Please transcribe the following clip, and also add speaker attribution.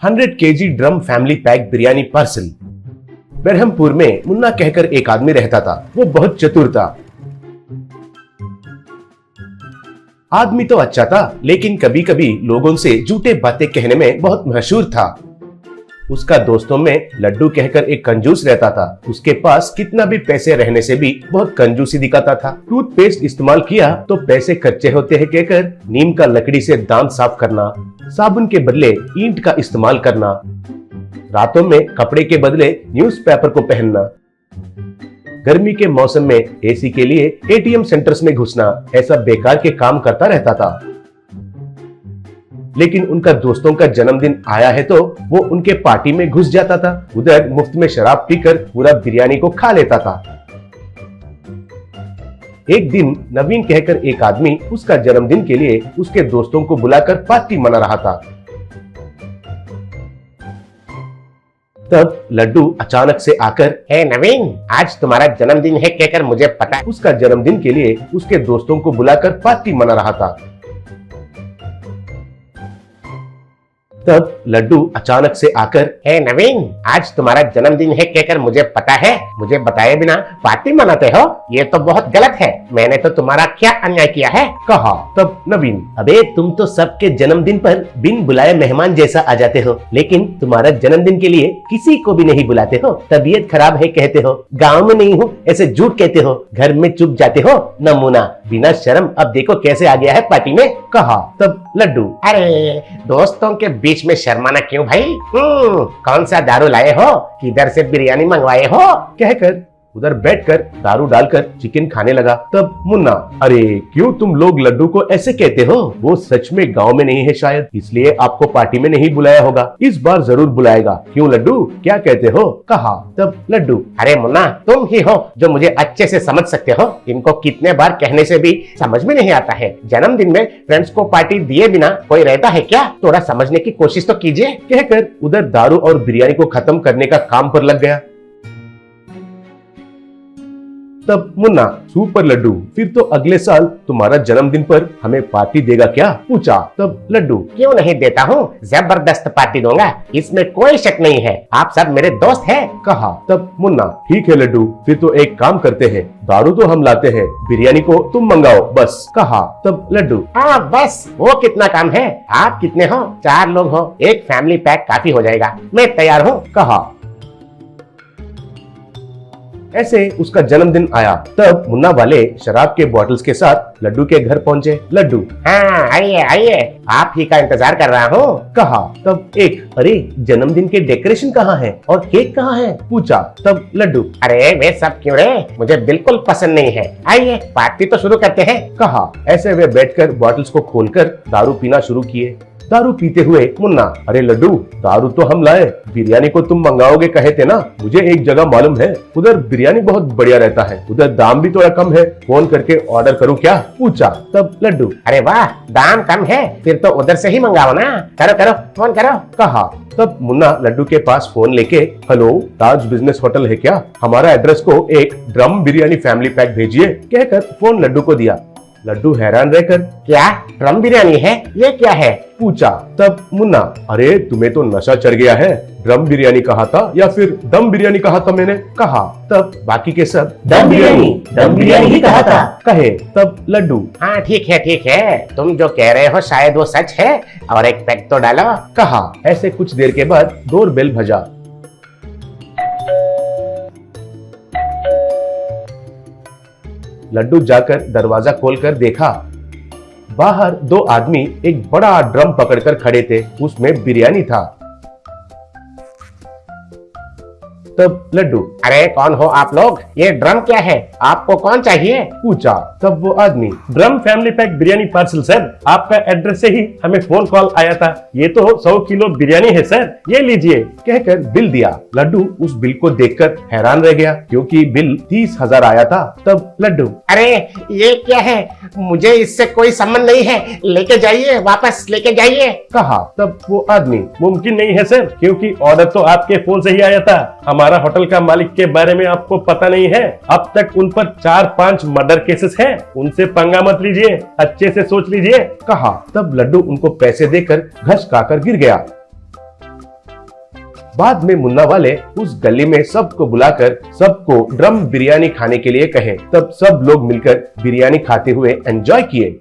Speaker 1: 100 KG drum family pack biryani parcel. Berhampur में मुन्ना कहकर एक आदमी रहता था। वो बहुत चतुर था। आदमी तो अच्छा था, लेकिन कभी कभी लोगों से झूठे बातें कहने में बहुत मशहूर था। उसका दोस्तों में लड्डू कहकर एक कंजूस रहता था। उसके पास कितना भी पैसे रहने से भी बहुत कंजूसी दिखाता था। टूथपेस्ट इस्तेमाल किया तो पैसे खर्चे होते हैं कहकर नीम का लकड़ी से दांत साफ करना, साबुन के बदले ईंट का इस्तेमाल करना, रातों में कपड़े के बदले न्यूज़पेपर को पहनना, गर्मी के मौसम में एसी के लिए एटीएम सेंटर्स में घुसना, ऐसा बेकार के काम करता रहता था। लेकिन उनका दोस्तों का जन्मदिन आया है तो वो उनके पार्टी में घुस जाता था। उधर मुफ्त में शराब पीकर पूरा बिरयानी को खा लेता था। एक दिन नवीन कहकर एक आदमी उसका जन्मदिन के लिए उसके दोस्तों को बुलाकर पार्टी मना रहा था। तब लड्डू अचानक से आकर,
Speaker 2: हे नवीन, आज तुम्हारा जन्मदिन है कहकर मुझे पता है।
Speaker 1: उसका जन्मदिन के लिए उसके दोस्तों को बुलाकर पार्टी मना रहा था। तब लड्डू अचानक से आकर,
Speaker 2: हे नवीन, आज तुम्हारा जन्मदिन है कहकर मुझे पता है, मुझे बताए बिना पार्टी मनाते हो, ये तो बहुत गलत है। मैंने तो तुम्हारा क्या अन्याय किया है,
Speaker 1: कहा। तब नवीन,
Speaker 2: अबे तुम तो सबके जन्मदिन पर बिन बुलाए मेहमान जैसा आ जाते हो, लेकिन तुम्हारा जन्मदिन के लिए किसी को भी नहीं बुलाते हो। तबीयत खराब है कहते हो, गाँव में नहीं हूँ ऐसे झूठ कहते हो, घर में चुप जाते हो, नमूना बिना शर्म। अब देखो कैसे आ गया है पार्टी में,
Speaker 1: कहा। तब लड्डू,
Speaker 2: अरे दोस्तों के बीच में शर्माना क्यों भाई? कौन सा दारू लाए हो, किधर से बिरयानी मंगवाए हो,
Speaker 1: कहकर उधर बैठकर दारू डालकर चिकन खाने लगा। तब मुन्ना, अरे क्यों तुम लोग लड्डू को ऐसे कहते हो? वो सच में गांव में नहीं है शायद, इसलिए आपको पार्टी में नहीं बुलाया होगा। इस बार जरूर बुलाएगा। क्यों लड्डू, क्या कहते हो, कहा। तब लड्डू,
Speaker 2: अरे मुन्ना, तुम ही हो जो मुझे अच्छे से समझ सकते हो। इनको कितने बार कहने से भी समझ में नहीं आता है। जन्मदिन में फ्रेंड्स को पार्टी दिए बिना कोई रहता है क्या? थोड़ा समझने की कोशिश तो कीजिए,
Speaker 1: कहकर उधर दारू और बिरयानी को खत्म करने का काम पर लग गया। तब मुन्ना, सुपर लड्डू, फिर तो अगले साल तुम्हारा जन्मदिन पर हमें पार्टी देगा क्या, पूछा। तब लड्डू,
Speaker 2: क्यों नहीं देता हूँ, जबरदस्त पार्टी दूंगा, इसमें कोई शक नहीं है। आप सब मेरे दोस्त हैं,
Speaker 1: कहा। तब मुन्ना, ठीक है लड्डू, फिर तो एक काम करते हैं, दारू तो हम लाते हैं, बिरयानी को तुम मंगाओ बस, कहा। तब लड्डू,
Speaker 2: हाँ बस, वो कितना काम है। आप कितने हो? 4 लोग हो, एक फैमिली पैक काफी हो जाएगा, मैं तैयार हूँ,
Speaker 1: कहा। ऐसे उसका जन्मदिन आया। तब मुन्ना वाले शराब के बॉटल्स के साथ लड्डू के घर पहुंचे। लड्डू,
Speaker 2: हाँ आइए आइए, आप ही का इंतजार कर रहा हूँ,
Speaker 1: कहा। तब एक, अरे जन्मदिन के डेकोरेशन कहाँ है और केक कहाँ है, पूछा। तब लड्डू,
Speaker 2: अरे वे सब क्यों रे, मुझे बिल्कुल पसंद नहीं है। आइए पार्टी तो शुरू करते हैं,
Speaker 1: कहा। ऐसे वे बैठकर बॉटल्स को खोलकर दारू पीना शुरू किए। दारू पीते हुए मुन्ना, अरे लड्डू, दारू तो हम लाए, बिरयानी को तुम मंगाओगे कहे थे ना। मुझे एक जगह मालूम है, उधर बिरयानी बहुत बढ़िया रहता है, उधर दाम भी थोड़ा कम है, फोन करके ऑर्डर करूँ क्या, पूछा। तब लड्डू,
Speaker 2: अरे वाह, दाम कम है, फिर तो उधर से ही मंगाओ ना, करो करो फोन करो,
Speaker 1: कहा। तब मुन्ना लड्डू के पास फोन लेके, हेलो, ताज बिजनेस होटल है क्या, हमारा एड्रेस को एक ड्रम बिरयानी फैमिली पैक भेजिए, कहकर फोन लड्डू को दिया। लड्डू हैरान रहकर,
Speaker 2: क्या ड्रम बिरयानी है, ये क्या है,
Speaker 1: पूछा। तब मुन्ना, अरे तुम्हें तो नशा चढ़ गया है, ड्रम बिरयानी कहा था या फिर दम बिरयानी कहा था मैंने, कहा। तब बाकी के सब
Speaker 2: दम बिरयानी ही कहा था,
Speaker 1: कहे। तब लड्डू,
Speaker 2: हाँ ठीक है, तुम जो कह रहे हो शायद वो सच है, और एक पैक तो डालो,
Speaker 1: कहा। ऐसे कुछ देर के बाद डोरबेल बजा। लड्डू जाकर दरवाजा खोलकर देखा, बाहर 2 आदमी एक बड़ा ड्रम पकड़कर खड़े थे, उसमें बिरयानी था। तब लड्डू,
Speaker 2: अरे कौन हो आप लोग, ये ड्रम क्या है, आपको कौन चाहिए,
Speaker 1: पूछा। तब वो आदमी,
Speaker 3: drum family pack biryani parcel sir, आपका एड्रेस से ही हमें फोन कॉल आया था, ये तो 100 किलो बिरयानी है सर, ये लीजिए,
Speaker 1: कहकर बिल दिया। लड्डू उस बिल को देखकर हैरान रह गया, क्योंकि बिल 30,000 आया था। तब लड्डू,
Speaker 2: अरे ये क्या है, मुझे इससे कोई संबंध नहीं है, लेके जाइए, वापस लेके जाइए,
Speaker 1: कहा। तब वो आदमी,
Speaker 3: मुमकिन नहीं है सर, क्योंकि ऑर्डर तो आपके फोन से ही आया था, हमारा होटल का मालिक के बारे में आपको पता नहीं है, अब तक उन पर 4-5 मर्डर केसेस हैं, उनसे पंगा मत लीजिए, अच्छे से सोच लीजिए,
Speaker 1: कहा। तब लड्डू उनको पैसे देकर घस खाकर गिर गया। बाद में मुन्ना वाले उस गली में सबको बुलाकर सबको ड्रम बिरयानी खाने के लिए कहे। तब सब लोग मिलकर बिरयानी खाते हुए एंजॉय किए।